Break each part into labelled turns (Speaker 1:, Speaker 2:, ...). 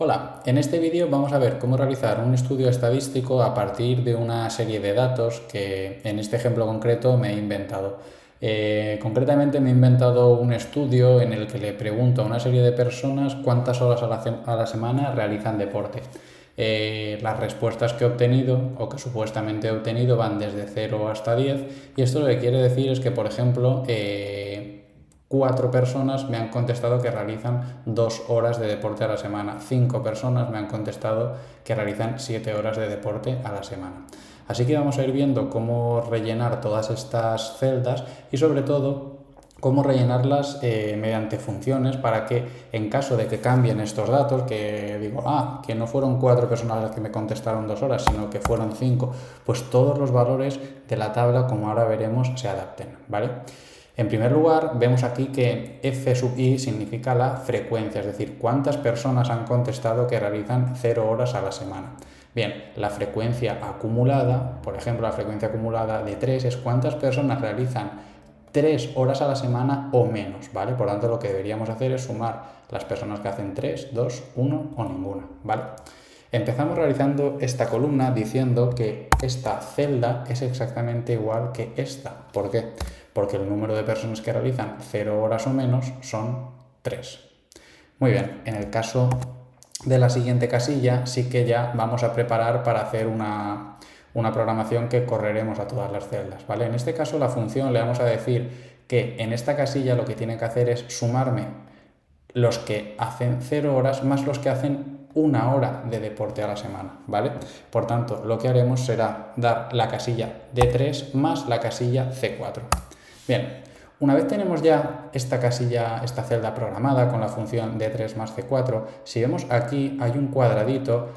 Speaker 1: Hola, en este vídeo vamos a ver cómo realizar un estudio estadístico a partir de una serie de datos que en este ejemplo concreto me he inventado. Concretamente me he inventado un estudio en el que le pregunto a una serie de personas cuántas horas a la semana realizan deporte. Las respuestas que he obtenido o que supuestamente he obtenido van desde 0 hasta 10 y esto lo que quiere decir es que, por ejemplo, 4 personas me han contestado que realizan 2 horas de deporte a la semana. 5 personas me han contestado que realizan 7 horas de deporte a la semana. Así que vamos a ir viendo cómo rellenar todas estas celdas y sobre todo cómo rellenarlas mediante funciones para que en caso de que cambien estos datos, que digo, que no fueron 4 personas las que me contestaron 2 horas, sino que fueron 5, pues todos los valores de la tabla, como ahora veremos, se adapten, ¿vale? En primer lugar, vemos aquí que f sub i significa la frecuencia, es decir, cuántas personas han contestado que realizan 0 horas a la semana. Bien, la frecuencia acumulada, por ejemplo, la frecuencia acumulada de 3 es cuántas personas realizan 3 horas a la semana o menos, ¿vale? Por tanto, lo que deberíamos hacer es sumar las personas que hacen 3, 2, 1 o ninguna, ¿vale? Empezamos realizando esta columna diciendo que esta celda es exactamente igual que esta. ¿Por qué? Porque el número de personas que realizan 0 horas o menos son 3. Muy bien, en el caso de la siguiente casilla sí que ya vamos a preparar para hacer una programación que correremos a todas las celdas, ¿vale? En este caso la función le vamos a decir que en esta casilla lo que tiene que hacer es sumarme los que hacen 0 horas más los que hacen 1 hora de deporte a la semana, ¿vale? Por tanto, lo que haremos será dar la casilla D3 más la casilla C4. Bien, una vez tenemos ya esta casilla, esta celda programada con la función D3 más C4, si vemos aquí hay un cuadradito,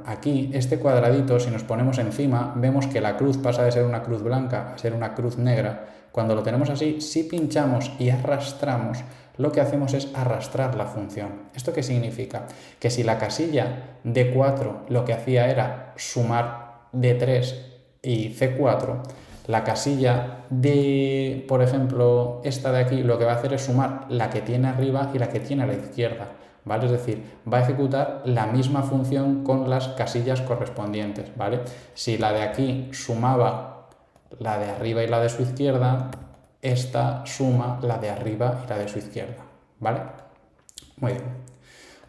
Speaker 1: aquí este cuadradito, si nos ponemos encima, vemos que la cruz pasa de ser una cruz blanca a ser una cruz negra. Cuando lo tenemos así, si pinchamos y arrastramos, lo que hacemos es arrastrar la función. ¿Esto qué significa? Que si la casilla D4 lo que hacía era sumar D3 y C4, la casilla de, por ejemplo, esta de aquí, lo que va a hacer es sumar la que tiene arriba y la que tiene a la izquierda, ¿vale? Es decir, va a ejecutar la misma función con las casillas correspondientes, ¿vale? Si la de aquí sumaba la de arriba y la de su izquierda, esta suma la de arriba y la de su izquierda, ¿vale? Muy bien.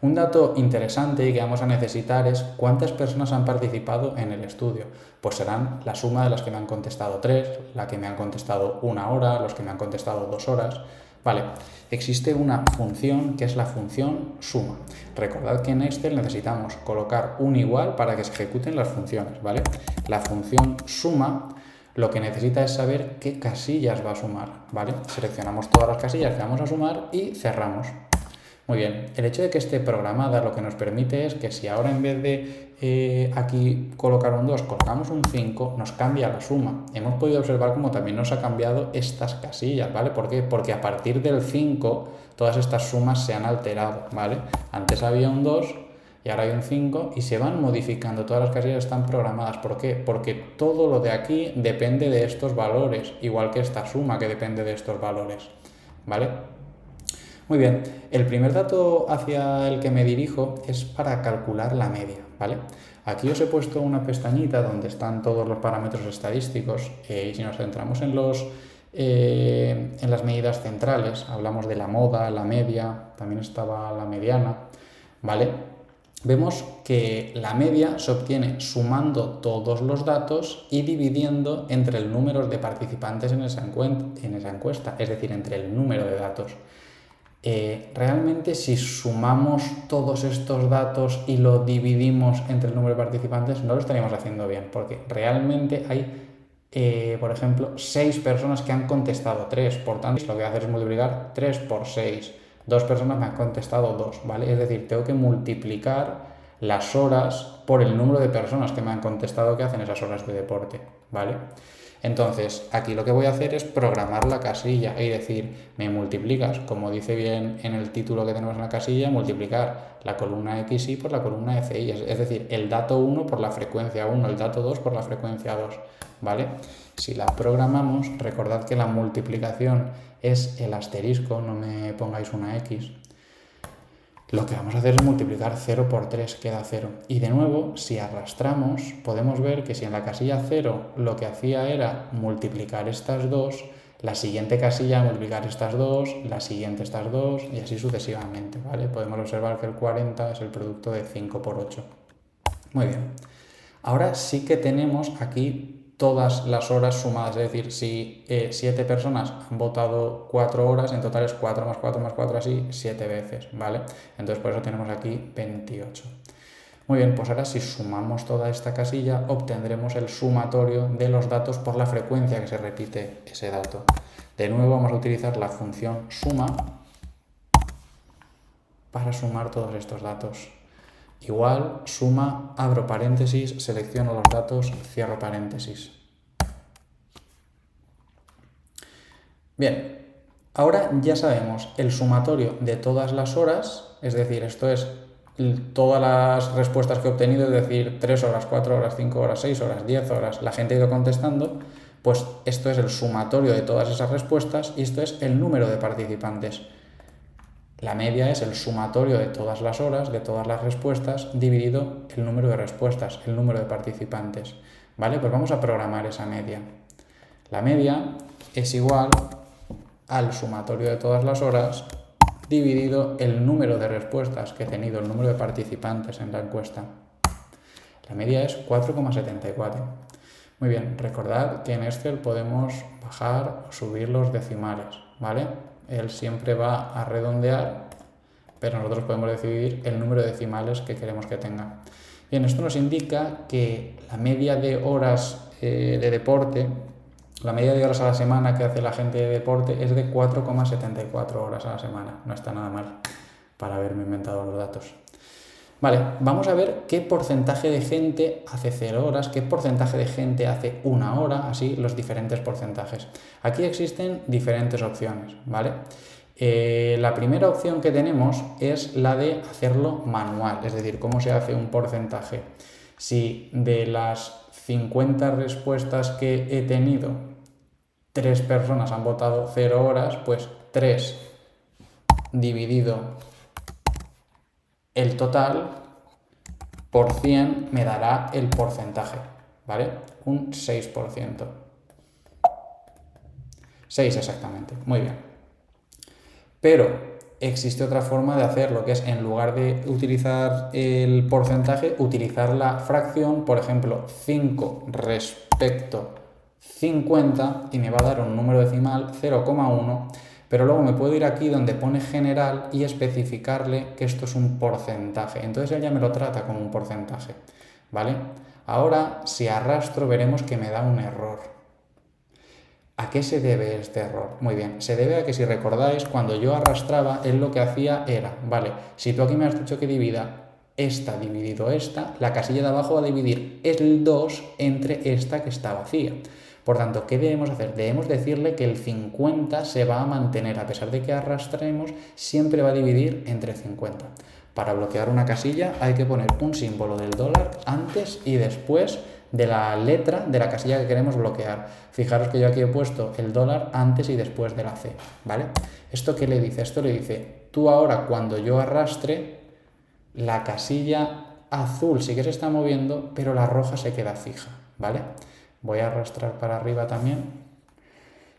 Speaker 1: Un dato interesante y que vamos a necesitar es cuántas personas han participado en el estudio. Pues serán la suma de las que me han contestado 3, la que me han contestado 1 hora, los que me han contestado 2 horas. Vale, existe una función que es la función suma. Recordad que en Excel necesitamos colocar un igual para que se ejecuten las funciones, ¿vale? La función suma lo que necesita es saber qué casillas va a sumar, ¿vale? Seleccionamos todas las casillas que vamos a sumar y cerramos. Muy bien, el hecho de que esté programada lo que nos permite es que si ahora en vez de aquí colocar un 2, colocamos un 5, nos cambia la suma. Hemos podido observar cómo también nos ha cambiado estas casillas, ¿vale? ¿Por qué? Porque a partir del 5 todas estas sumas se han alterado, ¿vale? Antes había un 2 y ahora hay un 5 y se van modificando, todas las casillas están programadas. ¿Por qué? Porque todo lo de aquí depende de estos valores, igual que esta suma que depende de estos valores, ¿vale? Muy bien, el primer dato hacia el que me dirijo es para calcular la media, ¿vale? Aquí os he puesto una pestañita donde están todos los parámetros estadísticos y si nos centramos en las medidas centrales, hablamos de la moda, la media, también estaba la mediana, ¿vale? Vemos que la media se obtiene sumando todos los datos y dividiendo entre el número de participantes en esa encuesta, es decir, entre el número de datos. Realmente si sumamos todos estos datos y lo dividimos entre el número de participantes no lo estaríamos haciendo bien, porque realmente hay, por ejemplo, 6 personas que han contestado 3, por tanto lo que voy a hacer es multiplicar 3 por 6, 2 personas me han contestado 2, ¿vale? Es decir, tengo que multiplicar las horas por el número de personas que me han contestado que hacen esas horas de deporte, ¿vale? Entonces, aquí lo que voy a hacer es programar la casilla y decir, me multiplicas, como dice bien en el título que tenemos en la casilla, multiplicar la columna XY por la columna FY, es decir, el dato 1 por la frecuencia 1, el dato 2 por la frecuencia 2, ¿vale? Si la programamos, recordad que la multiplicación es el asterisco, no me pongáis una X. Lo que vamos a hacer es multiplicar 0 por 3, queda 0. Y de nuevo, si arrastramos, podemos ver que si en la casilla 0 lo que hacía era multiplicar estas dos, la siguiente casilla multiplicar estas dos, la siguiente estas dos, y así sucesivamente, ¿vale? Podemos observar que el 40 es el producto de 5 por 8. Muy bien. Ahora sí que tenemos aquí todas las horas sumadas, es decir, si 7 personas han votado 4 horas, en total es 4 más 4 más 4, así 7 veces, ¿vale? Entonces por eso tenemos aquí 28. Muy bien, pues ahora si sumamos toda esta casilla, obtendremos el sumatorio de los datos por la frecuencia que se repite ese dato. De nuevo vamos a utilizar la función suma para sumar todos estos datos. Igual, suma, abro paréntesis, selecciono los datos, cierro paréntesis. Bien, ahora ya sabemos el sumatorio de todas las horas, es decir, esto es todas las respuestas que he obtenido, es decir, 3 horas, 4 horas, 5 horas, 6 horas, 10 horas, la gente ha ido contestando, pues esto es el sumatorio de todas esas respuestas y esto es el número de participantes. La media es el sumatorio de todas las horas, de todas las respuestas, dividido el número de respuestas, el número de participantes. ¿Vale? Pues vamos a programar esa media. La media es igual al sumatorio de todas las horas dividido el número de respuestas que he tenido, el número de participantes en la encuesta. La media es 4,74. Muy bien, recordad que en Excel podemos bajar o subir los decimales, ¿vale? Él siempre va a redondear, pero nosotros podemos decidir el número de decimales que queremos que tenga. Bien, esto nos indica que la media de horas de deporte, la media de horas a la semana que hace la gente de deporte es de 4,74 horas a la semana. No está nada mal para haberme inventado los datos. Vale, vamos a ver qué porcentaje de gente hace 0 horas, qué porcentaje de gente hace 1 hora, así los diferentes porcentajes. Aquí existen diferentes opciones, ¿vale? La primera opción que tenemos es la de hacerlo manual, es decir, cómo se hace un porcentaje. Si de las 50 respuestas que he tenido, 3 personas han votado 0 horas, pues 3 dividido el total por 100 me dará el porcentaje, ¿vale? Un 6%. 6 exactamente, muy bien. Pero existe otra forma de hacerlo, que es en lugar de utilizar el porcentaje, utilizar la fracción, por ejemplo, 5 respecto 50, y me va a dar un número decimal 0,1, pero luego me puedo ir aquí donde pone general y especificarle que esto es un porcentaje. Entonces él ya me lo trata como un porcentaje, ¿vale? Ahora, si arrastro, veremos que me da un error. ¿A qué se debe este error? Muy bien, se debe a que, si recordáis, cuando yo arrastraba, él lo que hacía era, vale, si tú aquí me has dicho que divida esta dividido esta, la casilla de abajo va a dividir el 2 entre esta que está vacía. Por tanto, ¿qué debemos hacer? Debemos decirle que el 50 se va a mantener, a pesar de que arrastremos, siempre va a dividir entre 50. Para bloquear una casilla hay que poner un símbolo del dólar antes y después de la letra de la casilla que queremos bloquear. Fijaros que yo aquí he puesto el dólar antes y después de la C, ¿vale? ¿Esto qué le dice? Esto le dice, tú ahora cuando yo arrastre, la casilla azul sí que se está moviendo, pero la roja se queda fija, ¿vale? Voy a arrastrar para arriba también.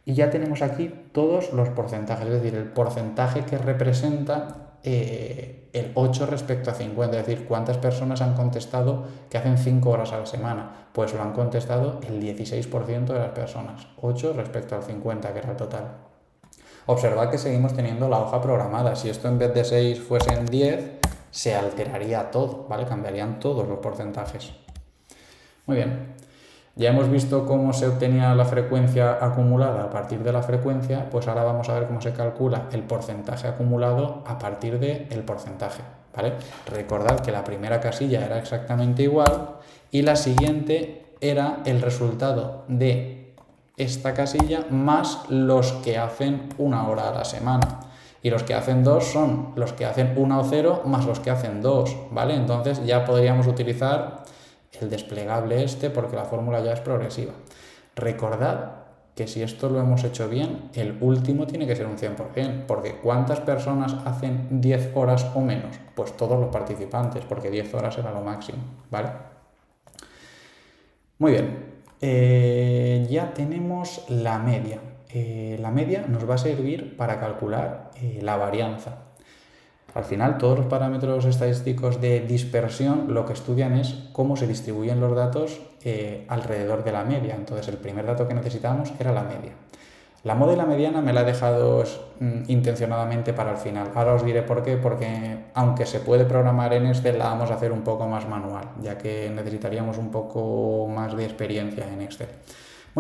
Speaker 1: Y ya tenemos aquí todos los porcentajes, es decir, el porcentaje que representa el 8 respecto a 50, es decir, cuántas personas han contestado que hacen 5 horas a la semana. Pues lo han contestado el 16% de las personas, 8 respecto al 50, que era el total. Observad que seguimos teniendo la hoja programada. Si esto en vez de 6 fuesen 10, se alteraría todo, ¿vale? Cambiarían todos los porcentajes. Muy bien. Ya hemos visto cómo se obtenía la frecuencia acumulada a partir de la frecuencia, pues ahora vamos a ver cómo se calcula el porcentaje acumulado a partir del porcentaje, ¿vale? Recordad que la primera casilla era exactamente igual y la siguiente era el resultado de esta casilla más los que hacen 1 hora a la semana. Y los que hacen 2 son los que hacen 1 o 0 más los que hacen 2, ¿vale? Entonces ya podríamos utilizar el desplegable este porque la fórmula ya es progresiva. Recordad que si esto lo hemos hecho bien, el último tiene que ser un 100%, porque ¿cuántas personas hacen 10 horas o menos? Pues todos los participantes, porque 10 horas era lo máximo, ¿vale? Muy bien, ya tenemos la media. La media nos va a servir para calcular la varianza. Al final, todos los parámetros estadísticos de dispersión lo que estudian es cómo se distribuyen los datos alrededor de la media. Entonces, el primer dato que necesitamos era la media. La moda y la mediana me la he dejado intencionadamente para el final. Ahora os diré por qué, porque aunque se puede programar en Excel, la vamos a hacer un poco más manual, ya que necesitaríamos un poco más de experiencia en Excel.